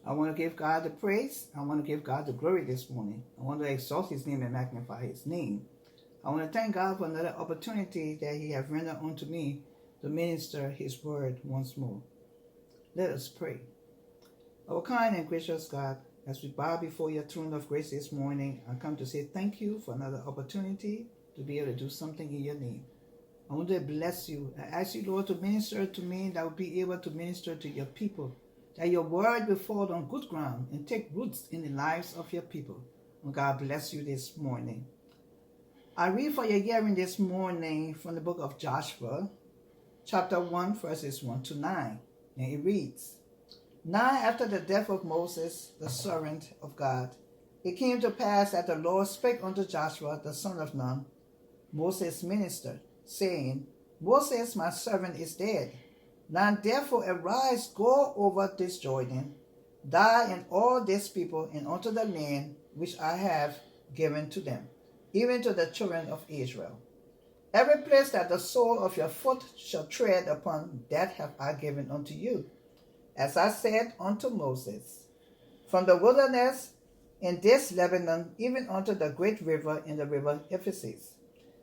I want to give God the praise. I want to give God the glory this morning. I want to exalt his name and magnify his name. I want to thank God for another opportunity that he has rendered unto me to minister his word once more. Let us pray. Our kind and gracious God, as we bow before your throne of grace this morning, I come to say thank you for another opportunity to be able to do something in your name. I want to bless you. I ask you, Lord, to minister to me, that I will be able to minister to your people, that your word will fall on good ground and take roots in the lives of your people. And God bless you this morning. I read for your hearing this morning from the book of Joshua, chapter 1, verses 1 to 9. And it reads, Now after the death of Moses, the servant of God, it came to pass that the Lord spake unto Joshua, the son of Nun, Moses' minister, saying, Moses, my servant, is dead. Now therefore arise, go over this Jordan, thou and all this people, and unto the land which I have given to them, even to the children of Israel. Every place that the sole of your foot shall tread upon, that have I given unto you, as I said unto Moses. From the wilderness in this Lebanon, even unto the great river in the river Euphrates,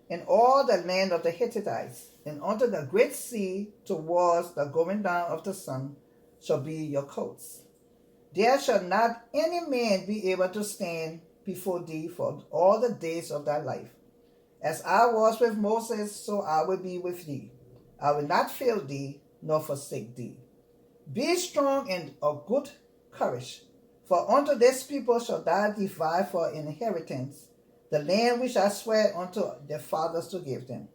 and all the land of the Hittites, and unto the great sea towards the going down of the sun, shall be your coasts. There shall not any man be able to stand before thee for all the days of thy life. As I was with Moses, so I will be with thee. I will not fail thee, nor forsake thee. Be strong and of good courage, for unto this people shall thou divide for an inheritance the land which I swear unto their fathers to give them.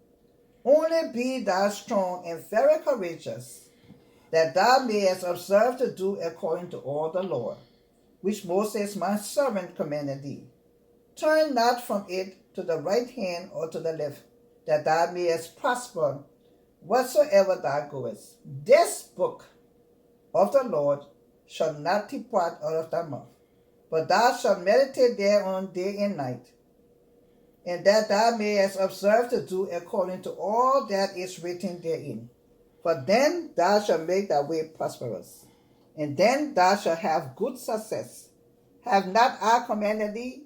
Only be thou strong and very courageous, that thou mayest observe to do according to all the law, which Moses my servant commanded thee. Turn not from it to the right hand or to the left, that thou mayest prosper whatsoever thou goest. This book of the Lord shall not depart out of thy mouth, but thou shalt meditate thereon day and night, and that thou mayest observe to do according to all that is written therein. For then thou shalt make thy way prosperous, and then thou shalt have good success. Have not I commanded thee?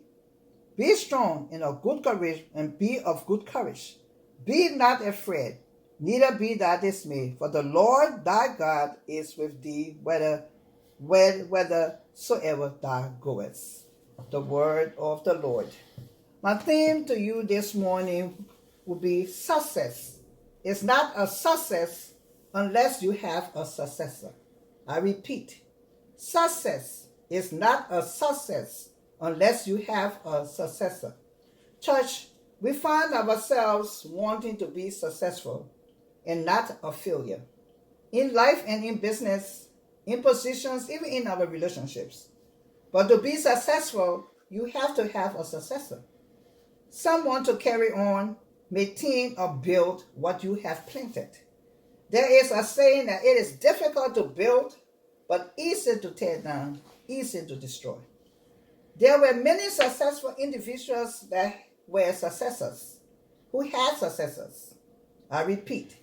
Be strong and of good courage, and be of good courage. Be not afraid, neither be thou dismayed, for the Lord thy God is with thee whithersoever thou goest. The word of the Lord. My theme to you this morning will be success. It's not a success unless you have a successor. I repeat, success is not a success unless you have a successor. Church, we find ourselves wanting to be successful and not a failure. In life and in business, in positions, even in our relationships. But to be successful, you have to have a successor. Someone to carry on, maintain, or build what you have planted. There is a saying that it is difficult to build, but easy to tear down, easy to destroy. There were many successful individuals that were successors, who had successors. I repeat,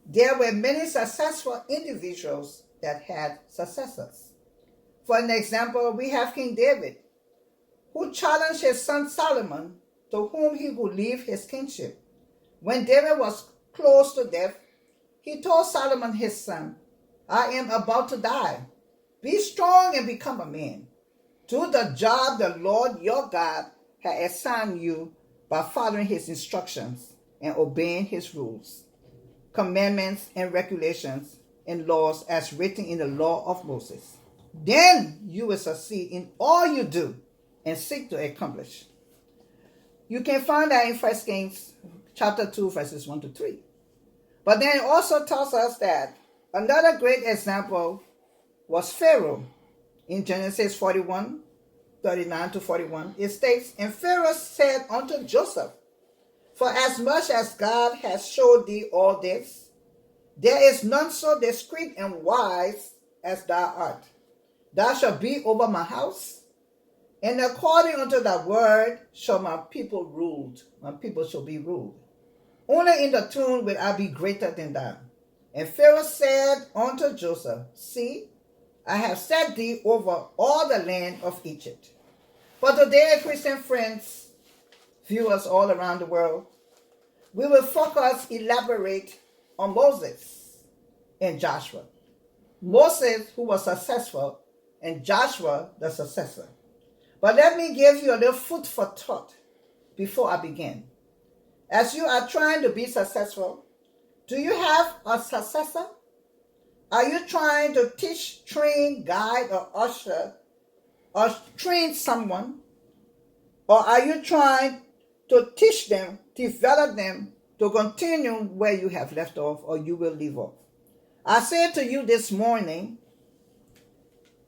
there were many successful individuals that had successors. For an example, we have King David, who challenged his son Solomon, to whom he would leave his kingship. When David was close to death, he told Solomon his son, I am about to die. Be strong and become a man. Do the job the Lord your God has assigned you by following his instructions and obeying his rules, commandments, and regulations and laws as written in the law of Moses. Then you will succeed in all you do and seek to accomplish. You can find that in 1 Kings chapter 2, verses 1 to 3. But then it also tells us that another great example was Pharaoh. In Genesis 41, 39 to 41, it states, And Pharaoh said unto Joseph, For as much as God has showed thee all this, there is none so discreet and wise as thou art. Thou shalt be over my house, and according unto thy word shall my people ruled. My people shall be ruled. Only in the tomb will I be greater than thou. And Pharaoh said unto Joseph, See, I have set thee over all the land of Egypt. But today, Christian friends, viewers all around the world, we will elaborate on Moses and Joshua. Moses, who was successful, and Joshua, the successor. But let me give you a little food for thought before I begin. As you are trying to be successful, do you have a successor? Are you trying to teach, train, guide, or usher, or train someone? Or are you trying to teach them, develop them to continue where you have left off or you will leave off? I said to you this morning,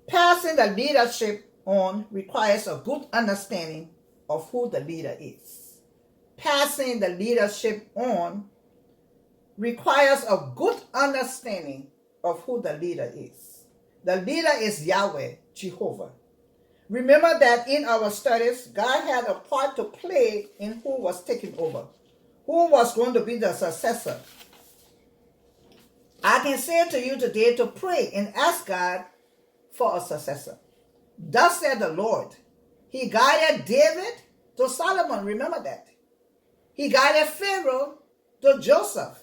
passing the leadership on requires a good understanding of who the leader is. Passing the leadership on requires a good understanding of who the leader is. The leader is Yahweh, Jehovah. Remember that in our studies, God had a part to play in who was taking over, who was going to be the successor. I can say to you today to pray and ask God for a successor. Thus said the Lord. He guided David to Solomon. Remember that. He guided Pharaoh to Joseph.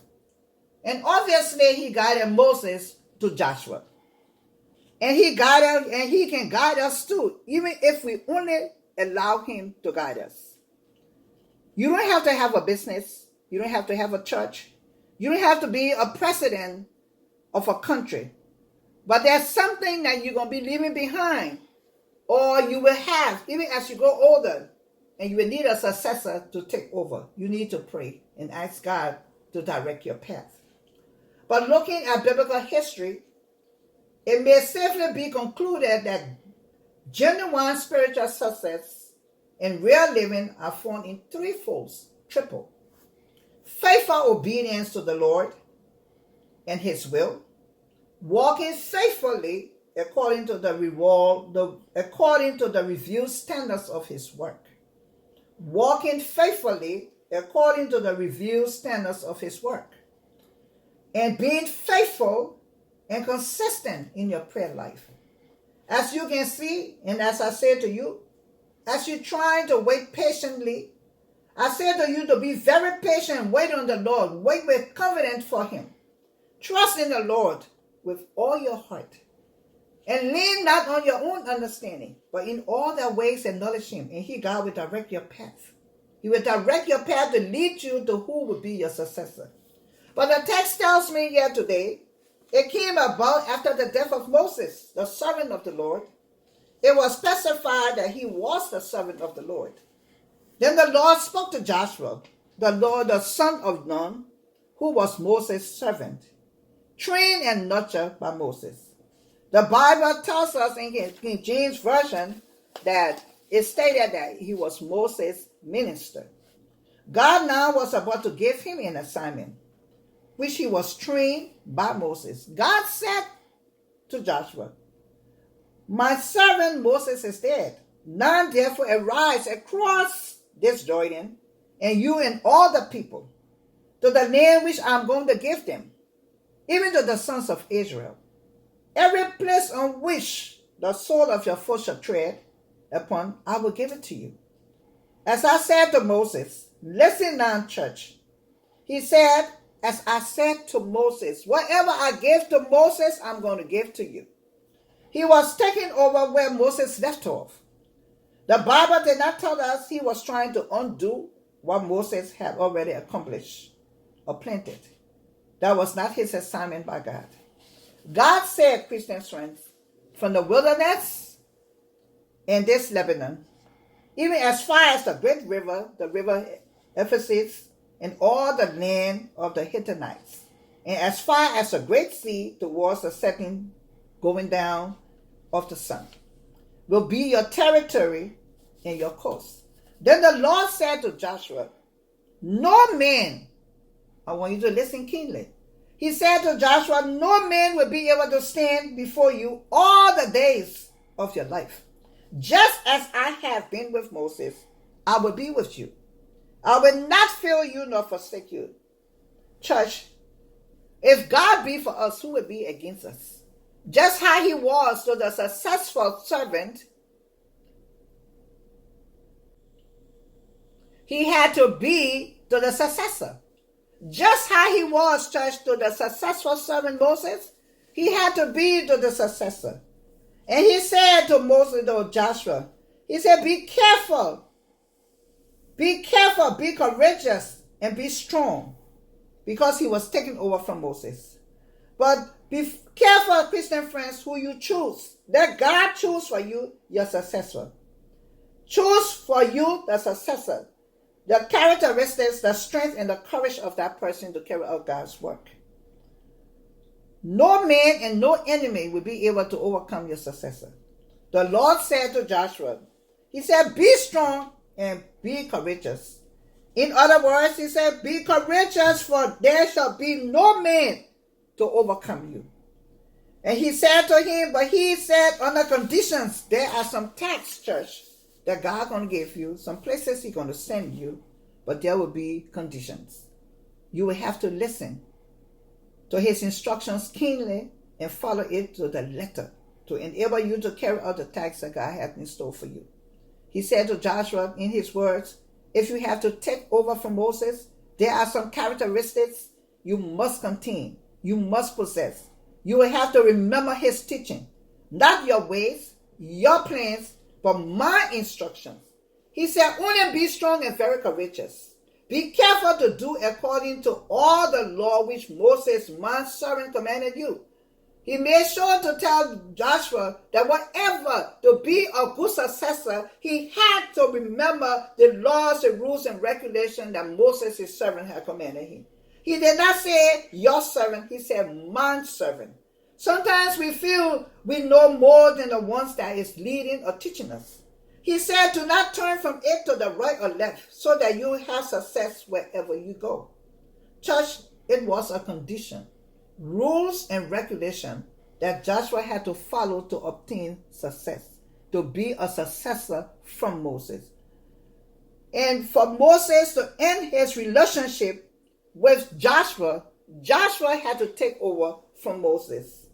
And obviously he guided Moses to Joshua. And he can guide us too, even if we only allow him to guide us. You don't have to have a business. You don't have to have a church. You don't have to be a president of a country. But there's something that you're going to be leaving behind, or you will have, even as you grow older, and you will need a successor to take over. You need to pray and ask God to direct your path. But looking at biblical history, it may safely be concluded that genuine spiritual success and real living are found in triple. Faithful obedience to the Lord and his will, walking faithfully according to the revealed standards of his work. Walking faithfully according to the revealed standards of his work. And being faithful and consistent in your prayer life. As you can see, and as I said to you, as you're trying to wait patiently, I say to you to be very patient, wait on the Lord, wait with confidence for him. Trust in the Lord with all your heart. And lean not on your own understanding, but in all their ways acknowledge him, and God will direct your path. He will direct your path to lead you to who will be your successor. But the text tells me here today, it came about after the death of Moses, the servant of the Lord. It was specified that he was the servant of the Lord. Then the Lord spoke to Joshua, the son of Nun, who was Moses' servant, trained and nurtured by Moses. The Bible tells us in King James Version that it stated that he was Moses' minister. God now was about to give him an assignment, which he was trained by Moses. God said to Joshua, my servant Moses is dead. Now therefore arise across this Jordan, and you and all the people, to the land which I am going to give them, even to the sons of Israel. Every place on which the sole of your foot shall tread upon, I will give it to you. As I said to Moses, listen now, church. He said, as I said to Moses, whatever I gave to Moses, I'm going to give to you. He was taking over where Moses left off. The Bible did not tell us he was trying to undo what Moses had already accomplished or planted. That was not his assignment by God. God said, Christian friends, from the wilderness in this Lebanon, even as far as the great river, the river Ephesus, and all the land of the Hittites, and as far as the great sea towards the setting, going down of the sun, will be your territory and your coast. Then the Lord said to Joshua, no man, I want you to listen keenly. He said to Joshua, no man will be able to stand before you all the days of your life. Just as I have been with Moses, I will be with you. I will not fail you nor forsake you. Church, if God be for us, who will be against us? Just how he was to the successful servant, he had to be to the successor. Just how he was, church, to the successful servant Moses, he had to be to the successor. And he said to Moses, to Joshua, he said, be careful, be courageous, and be strong, because he was taken over from Moses. But be careful, Christian friends, who you choose. Let God choose for you your successor. Choose for you the successor, the characteristics, the strength, and the courage of that person to carry out God's work. No man and no enemy will be able to overcome your successor. The Lord said to Joshua, he said, be strong and be courageous. In other words, he said, be courageous, for there shall be no man to overcome you. And he said to him, but he said, under conditions, there are some tasks, church, that God going to give you, some places he's going to send you, but there will be conditions. You will have to listen to his instructions keenly and follow it to the letter to enable you to carry out the tasks that God has in store for you. He said to Joshua in his words, if you have to take over from Moses, there are some characteristics you must contain, you must possess. You will have to remember his teaching, not your ways, your plans, but my instructions. He said, only be strong and very courageous. Be careful to do according to all the law which Moses, my servant, commanded you. He made sure to tell Joshua that whatever to be a good successor, he had to remember the laws, the rules, and regulations that Moses, his servant, had commanded him. He did not say your servant, he said my servant. Sometimes we feel we know more than the ones that is leading or teaching us. He said, do not turn from it to the right or left, so that you have success wherever you go. Church, it was a condition, rules and regulation that Joshua had to follow to obtain success, to be a successor from Moses. And for Moses to end his relationship with Joshua, Joshua had to take over from Moses.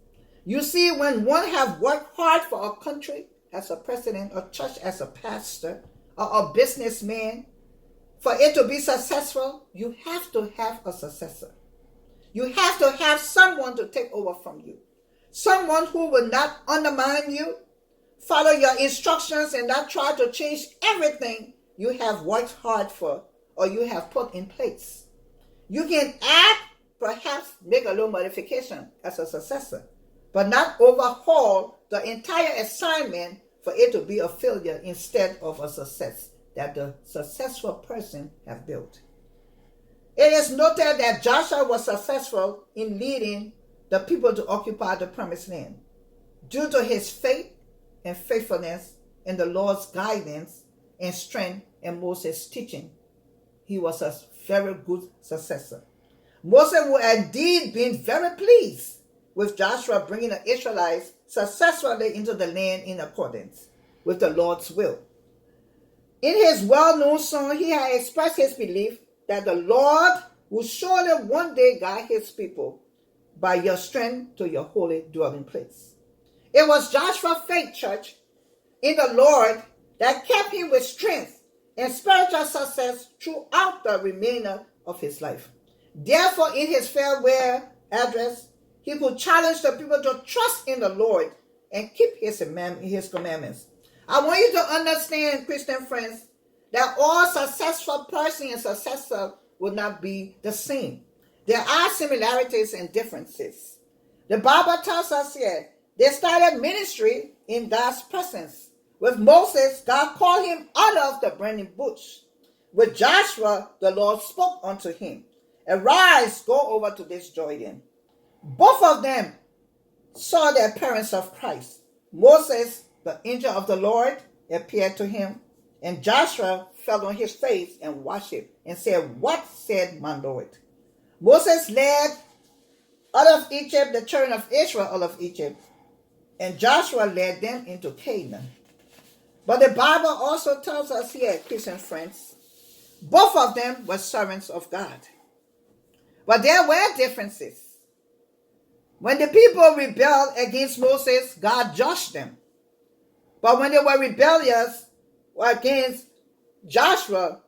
You see, when one have worked hard for a country, as a president, a church as a pastor, or a businessman, for it to be successful, you have to have a successor. You have to have someone to take over from you. Someone who will not undermine you, follow your instructions, and not try to change everything you have worked hard for or you have put in place. You can add, perhaps make a little modification as a successor, but not overhaul the entire assignment for it to be a failure instead of a success that the successful person have built. It is noted that Joshua was successful in leading the people to occupy the promised land. Due to his faith and faithfulness in the Lord's guidance and strength and Moses' teaching, he was a very good successor. Moses would indeed been very pleased with Joshua bringing the Israelites successfully into the land in accordance with the Lord's will. In his well-known song, he had expressed his belief that the Lord will surely one day guide his people by your strength to your holy dwelling place. It was Joshua's faith, church, in the Lord that kept him with strength and spiritual success throughout the remainder of his life. Therefore, in his farewell address, he could challenge the people to trust in the Lord and keep his commandments. I want you to understand, Christian friends, that all successful person and successor will not be the same. There are similarities and differences. The Bible tells us here, they started ministry in God's presence. With Moses, God called him out of the burning bush. With Joshua, the Lord spoke unto him, arise, go over to this Jordan. Both of them saw the appearance of Christ. Moses, the angel of the Lord, appeared to him, and Joshua fell on his face and worshipped and said, what said my Lord? Moses led out of Egypt the children of Israel out of Egypt, and Joshua led them into Canaan. But the Bible also tells us here, Christian friends, both of them were servants of God. But there were differences. When the people rebelled against Moses, God judged them. But when they were rebellious against Joshua,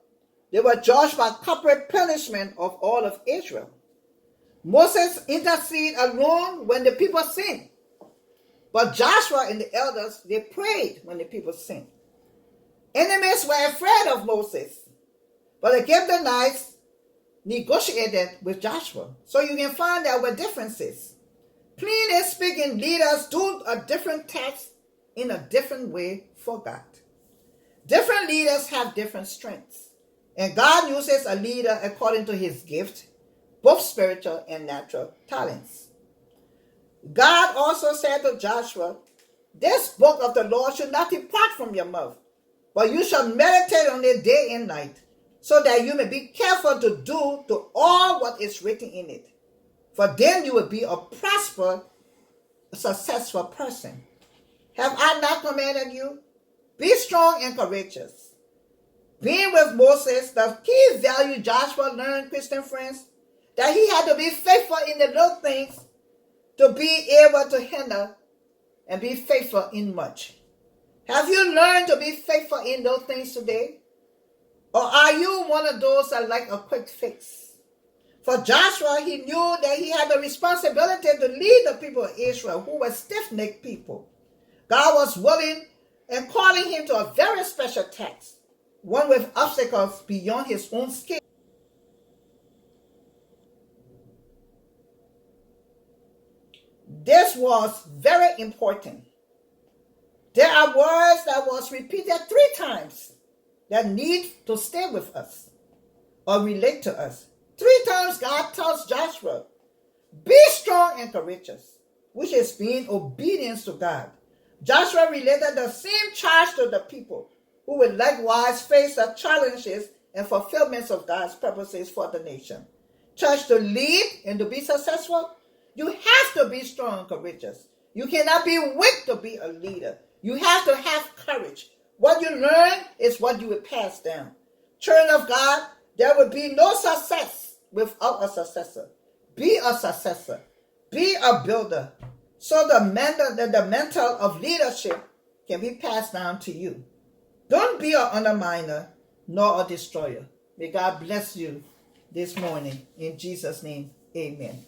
they were judged by corporate punishment of all of Israel. Moses interceded alone when the people sinned. But Joshua and the elders, they prayed when the people sinned. Enemies were afraid of Moses, but the Gibeonites negotiated with Joshua. So you can find there were differences. Plainly speaking, leaders do a different task in a different way for God. Different leaders have different strengths, and God uses a leader according to his gift, both spiritual and natural talents. God also said to Joshua, "This book of the law should not depart from your mouth, but you shall meditate on it day and night, so that you may be careful to do to all what is written in it. For then you will be a prosperous, successful person. Have I not commanded you? Be strong and courageous." Being with Moses, the key value Joshua learned, Christian friends, that he had to be faithful in the little things to be able to handle and be faithful in much. Have you learned to be faithful in those things today? Or are you one of those that like a quick fix? For Joshua, he knew that he had the responsibility to lead the people of Israel, who were stiff-necked people. God was willing and calling him to a very special task, one with obstacles beyond his own skill. This was very important. There are words that was repeated 3 times that need to stay with us or relate to us. 3 times God tells Joshua, "Be strong and courageous," which is being obedience to God. Joshua related the same charge to the people, who will likewise face the challenges and fulfillments of God's purposes for the nation. Church, to lead and to be successful, you have to be strong and courageous. You cannot be weak to be a leader. You have to have courage. What you learn is what you will pass down. Children of God, there will be no success without a successor. Be a successor. Be a builder. So the mantle of leadership can be passed down to you. Don't be an underminer nor a destroyer. May God bless you this morning. In Jesus' name, amen.